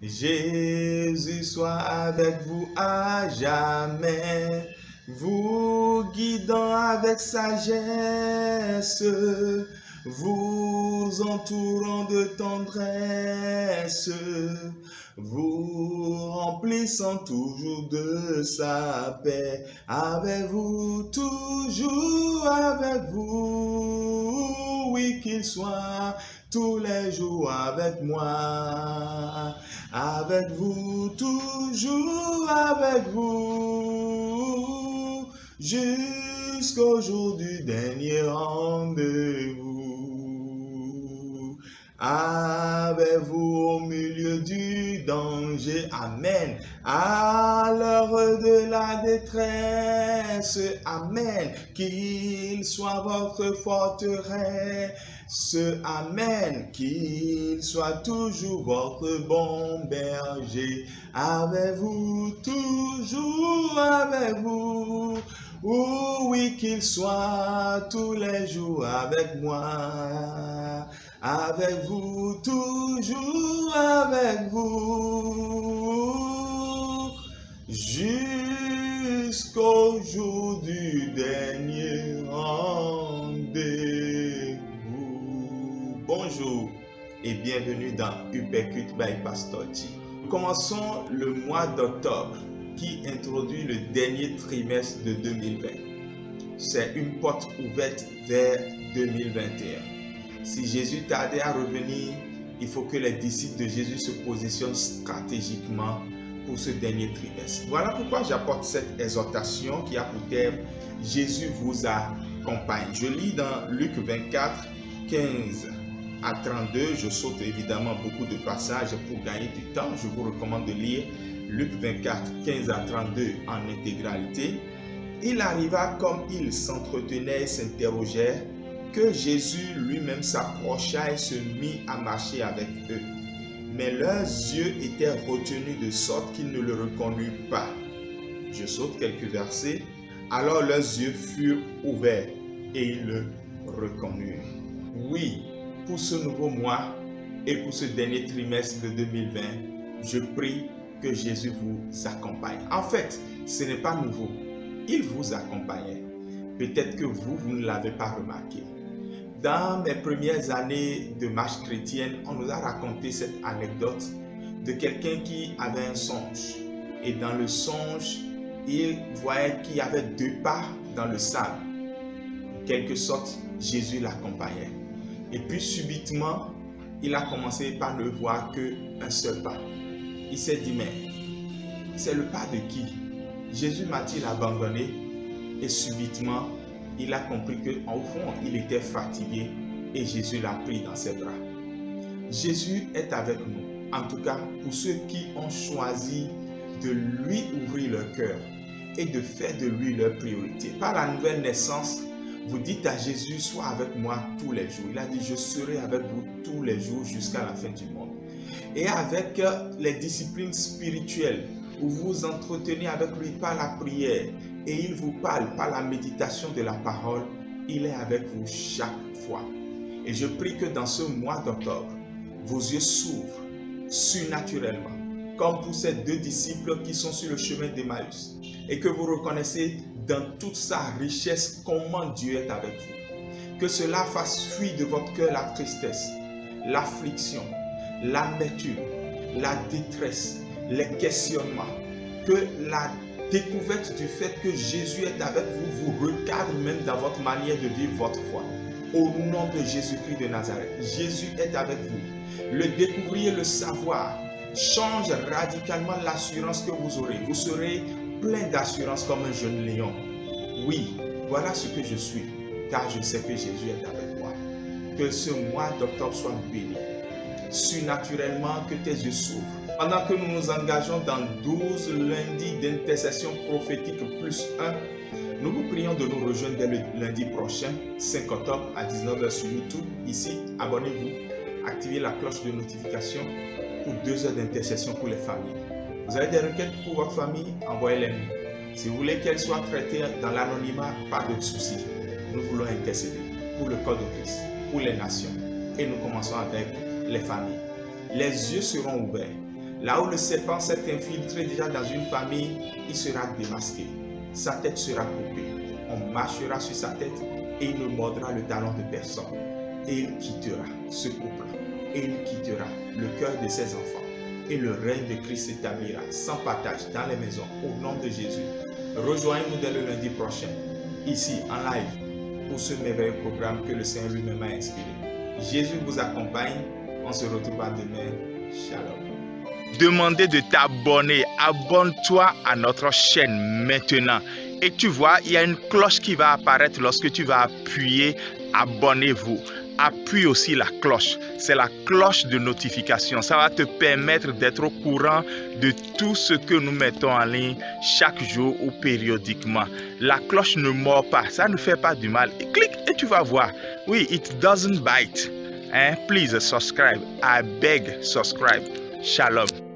Jésus soit avec vous à jamais, vous guidant avec sagesse, vous entourant de tendresse, vous remplissant toujours de sa paix, avec vous, toujours avec vous, oui qu'il soit tous les jours avec moi, avec vous, toujours avec vous, jusqu'au jour du dernier rendez-vous. Avec vous au milieu du danger, amen. À l'heure de la détresse, amen. Qu'il soit votre forteresse, amen. Qu'il soit toujours votre bon berger. Avec vous, toujours avec vous. Oui, qu'il soit tous les jours avec moi. Avec vous, toujours avec vous, jusqu'au jour du dernier rendez-vous. Bonjour et bienvenue dans Uppercut by Pastor G. Nous commençons le mois d'octobre qui introduit le dernier trimestre de 2020. C'est une porte ouverte vers 2021. Si Jésus tardait à revenir, il faut que les disciples de Jésus se positionnent stratégiquement pour ce dernier trimestre. Voilà pourquoi j'apporte cette exhortation qui a pour terme « Jésus vous accompagne ». Je lis dans Luc 24, 15 à 32. Je saute évidemment beaucoup de passages pour gagner du temps. Je vous recommande de lire Luc 24, 15 à 32 en intégralité. Il arriva comme ils s'entretenaient et s'interrogèrent que Jésus lui-même s'approcha et se mit à marcher avec eux. Mais leurs yeux étaient retenus de sorte qu'ils ne le reconnurent pas. Je saute quelques versets. Alors leurs yeux furent ouverts et ils le reconnurent. Oui, pour ce nouveau mois et pour ce dernier trimestre de 2020, je prie que Jésus vous accompagne. En fait, ce n'est pas nouveau. Il vous accompagnait. Peut-être que vous ne l'avez pas remarqué. Dans mes premières années de marche chrétienne, on nous a raconté cette anecdote de quelqu'un qui avait un songe. Et dans le songe, il voyait qu'il y avait deux pas dans le sable. En quelque sorte, Jésus l'accompagnait. Et puis subitement, il a commencé par ne voir qu'un seul pas. Il s'est dit, mais c'est le pas de qui? Jésus m'a-t-il abandonné? Et subitement, il a compris qu'au fond, il était fatigué et Jésus l'a pris dans ses bras. Jésus est avec nous, en tout cas pour ceux qui ont choisi de lui ouvrir leur cœur et de faire de lui leur priorité. Par la nouvelle naissance, vous dites à Jésus, sois avec moi tous les jours. Il a dit, je serai avec vous tous les jours jusqu'à la fin du monde. Et avec les disciplines spirituelles, où vous vous entretenez avec lui par la prière et il vous parle par la méditation de la parole, il est avec vous chaque fois. Et je prie que dans ce mois d'octobre, vos yeux s'ouvrent surnaturellement, comme pour ces deux disciples qui sont sur le chemin d'Emmaüs, et que vous reconnaissez dans toute sa richesse comment Dieu est avec vous. Que cela fasse fuir de votre cœur la tristesse, l'affliction, l'amertume, la détresse, les questionnements, que la découverte du fait que Jésus est avec vous vous recadre même dans votre manière de vivre votre foi. Au nom de Jésus-Christ de Nazareth, Jésus est avec vous. Le découvrir, le savoir, change radicalement l'assurance que vous aurez. Vous serez plein d'assurance comme un jeune lion. Oui, voilà ce que je suis, car je sais que Jésus est avec moi. Que ce mois d'octobre soit béni. Surnaturellement, que tes yeux s'ouvrent. Pendant que nous nous engageons dans 12 lundis d'intercession prophétique plus 1, nous vous prions de nous rejoindre dès le lundi prochain, 5 octobre à 19h sur YouTube. Ici, abonnez-vous, activez la cloche de notification pour 2 heures d'intercession pour les familles. Vous avez des requêtes pour votre famille, envoyez-les-nous. Si vous voulez qu'elles soient traitées dans l'anonymat, pas de souci. Nous voulons intercéder pour le corps de Christ, pour les nations. Et nous commençons avec les familles. Les yeux seront ouverts. Là où le serpent s'est infiltré déjà dans une famille, il sera démasqué. Sa tête sera coupée. On marchera sur sa tête et il ne mordra le talon de personne. Et il quittera ce couple. Et il quittera le cœur de ses enfants. Et le règne de Christ s'établira sans partage dans les maisons au nom de Jésus. Rejoignez-nous dès le lundi prochain, ici en live, pour ce merveilleux programme que le Seigneur lui-même a inspiré. Jésus vous accompagne. On se retrouve à demain. Shalom. Demandez de t'abonner. Abonne-toi à notre chaîne maintenant. Et tu vois, il y a une cloche qui va apparaître lorsque tu vas appuyer « Abonnez-vous ». Appuie aussi la cloche. C'est la cloche de notification. Ça va te permettre d'être au courant de tout ce que nous mettons en ligne chaque jour ou périodiquement. La cloche ne mord pas. Ça ne fait pas du mal. Clique et tu vas voir. Oui, it doesn't bite. Please subscribe. I beg, subscribe. Shalom.